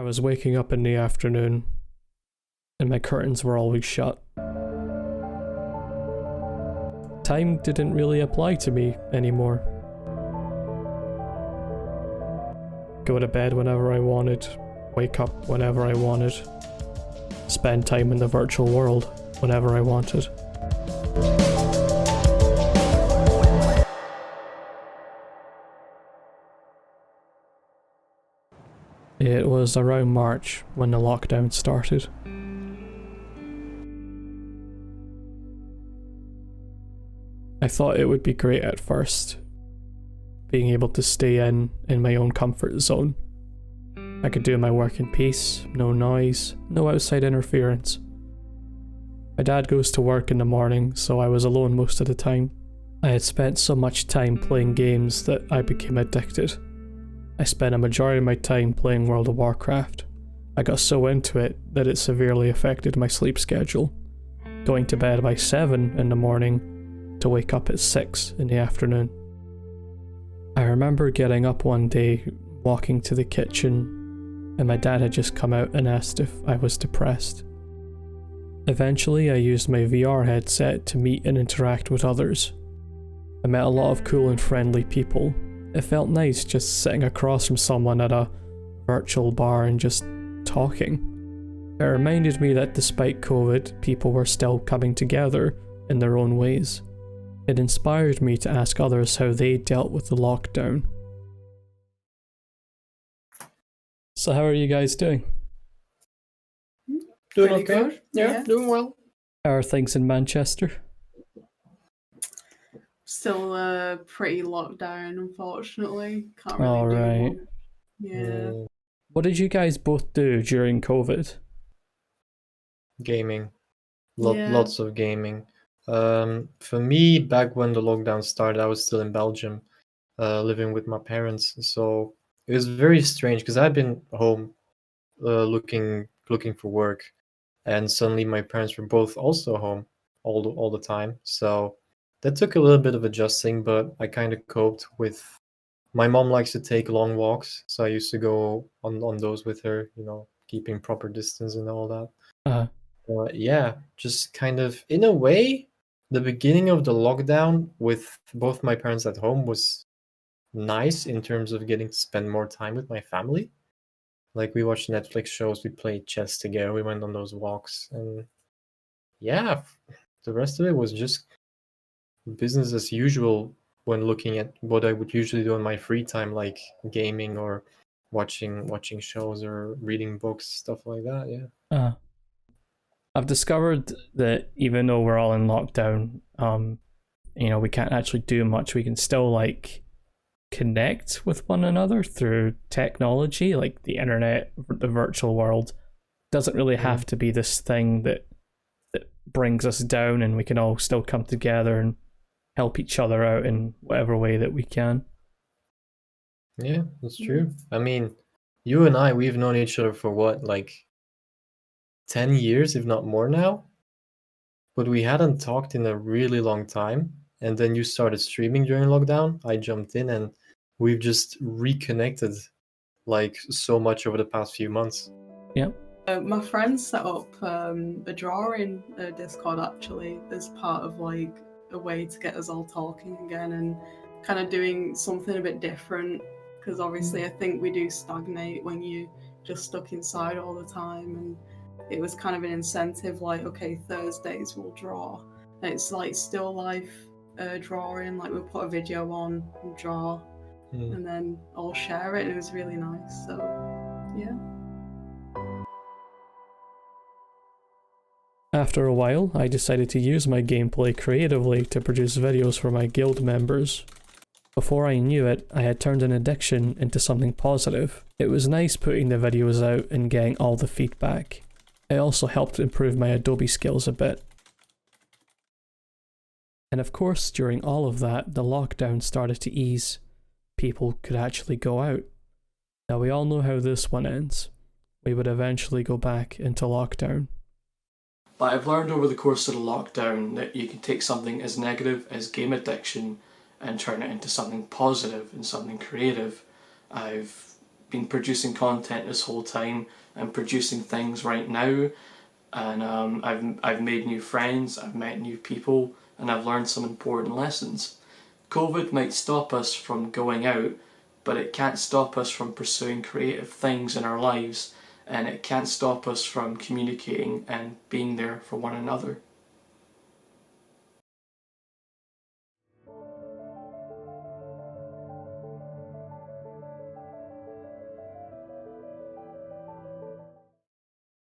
I was waking up in the afternoon, and my curtains were always shut. Time didn't really apply to me anymore. Go to bed whenever I wanted, wake up whenever I wanted, spend time in the virtual world whenever I wanted. It was around March when the lockdown started. I thought it would be great at first, being able to stay in my own comfort zone. I could do my work in peace, no noise, no outside interference. My dad goes to work in the morning, so I was alone most of the time. I had spent so much time playing games that I became addicted. I spent a majority of my time playing World of Warcraft. I got so into it that it severely affected my sleep schedule, going to bed by 7 in the morning to wake up at 6 in the afternoon. I remember getting up one day, walking to the kitchen, and my dad had just come out and asked if I was depressed. Eventually, I used my VR headset to meet and interact with others. I met a lot of cool and friendly people. It felt nice just sitting across from someone at a virtual bar and just talking. It reminded me that despite COVID, people were still coming together in their own ways. It inspired me to ask others how they dealt with the lockdown. So how are you guys doing? Doing Pretty okay. good. Yeah, Yeah. doing well. How are things in Manchester? Still pretty locked down, unfortunately. Can't really All do right. much. Yeah. What did you guys both do during COVID? Gaming. Yeah. Lots of gaming. For me, back when the lockdown started, I was still in Belgium, living with my parents. So it was very strange because I'd been home looking for work, and suddenly my parents were both also home all the time. So that took a little bit of adjusting, but I kind of coped with. My mom likes to take long walks, so I used to go on those with her, keeping proper distance and all that. Uh, Yeah, just kind of, in a way, the beginning of the lockdown with both my parents at home was nice in terms of getting to spend more time with my family. Like, we watched Netflix shows, we played chess together, we went on those walks, and yeah, the rest of it was just business as usual when looking at what I would usually do in my free time, like gaming or watching shows or reading books, stuff like that. Yeah. uh, I've discovered that even though we're all in lockdown, we can't actually do much. We can still connect with one another through technology, like the internet, the virtual world. Doesn't really have to be this thing that brings us down, and we can all still come together and help each other out in whatever way that we can. Yeah, that's true. I mean, you and I, we've known each other for what, like 10 years, if not more now? But we hadn't talked in a really long time. And then you started streaming during lockdown. I jumped in and we've just reconnected like so much over the past few months. Yep. My friend set up a drawing Discord actually as part of like a way to get us all talking again and kind of doing something a bit different. Because obviously I think we do stagnate when you're just stuck inside all the time, and it was kind of an incentive like, okay, Thursdays we'll draw. And it's like still life drawing, like we'll put a video on and draw and then all share it. It was really nice. So yeah. After a while, I decided to use my gameplay creatively to produce videos for my guild members. Before I knew it, I had turned an addiction into something positive. It was nice putting the videos out and getting all the feedback. It also helped improve my Adobe skills a bit. And of course, during all of that, the lockdown started to ease. People could actually go out. Now we all know how this one ends. We would eventually go back into lockdown. But I've learned over the course of the lockdown that you can take something as negative as game addiction and turn it into something positive and something creative. I've been producing content this whole time and producing things right now, and I've made new friends, I've met new people, and I've learned some important lessons. COVID might stop us from going out, but it can't stop us from pursuing creative things in our lives, and it can't stop us from communicating and being there for one another.